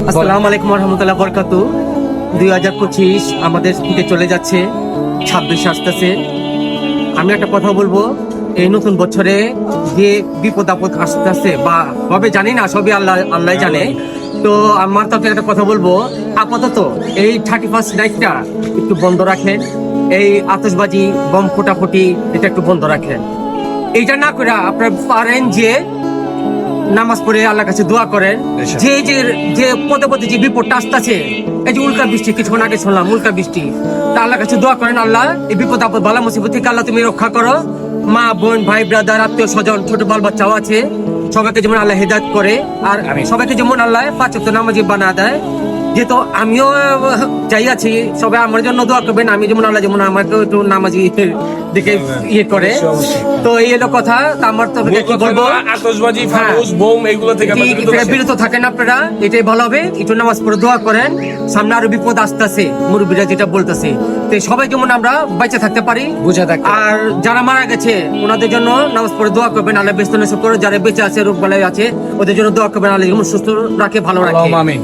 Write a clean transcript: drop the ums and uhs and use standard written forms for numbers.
আসসালামু আলাইকুম রহমতুল্লাহ বরকাতু। 2025 আমাদের দিকে চলে যাচ্ছে, 26 আসতেছে। আমি একটা কথা বলবো, এই নতুন বছরে যে বিপদ আপদ আসতেছে বা কবে জানি না, সবই আল্লাহ আল্লাহ জানে। তো আমার তো একটা কথা বলবো, আপাতত এই 31st নাইটটা একটু বন্ধ রাখেন। এই আতশবাজি বম ফোটাফুটি এটা একটু বন্ধ রাখেন। এইটা না করে আপনারা পারেন যে নামাজ পড়ে আল্লাহর কাছে দোয়া করেন। যে যে যে পদে পদে যে বিপদটা আসতেছে, এই যে উল্কা বৃষ্টি, কিছুক্ষণ আগে শুনলাম উল্কা বৃষ্টি, তা আল্লাহর কাছে দোয়া করেন, আল্লাহ এই বিপদ আপদ বালা মুসিবত থেকে আল্লাহ তুমি রক্ষা করো। মা বোন ভাই ব্রাদার আত্মীয় স্বজন ছোট বাল বাচ্চাও আছে, সবাইকে যেমন আল্লাহ হেদায়েত করে আর সবাইকে যেমন আল্লাহ 5 ওয়াক্ত নামাজি বানা দেয়। যেহেতু আমিও চাই আছি, সবাই আমার জন্য দোয়া করবেন। আমি যেমন আল্লাহ যেমন আমাকে একটু নামাজি দিকে ইয়ে করে। তো এই হলো কথা। তা আমার তো কি বলবো, আতশবাজি ফানুস বোম এগুলো থেকে আমরা বিরত থাকি। বিরত থাকেন আপনারা, এটাই ভালো হবে। একটু নামাজ পড়ে দোয়া করেন, সামনে আরো বিপদ আসতেছে, মুরব্বীরা যেটা বলতেছে। তো সবাই যেমন আমরা বেঁচে থাকতে পারি, বুঝে থাকতে। আর যারা মারা গেছে ওনাদের জন্য নামাজ পড়ে দোয়া করবেন, আল্লাহ বেস্ত করে। যারা বেঁচে আছে, রোগ বালাই আছে, ওদের জন্য দোয়া করবেন, আল্লাহ যেমন সুস্থ রাখে, ভালো রাখে। আমিন।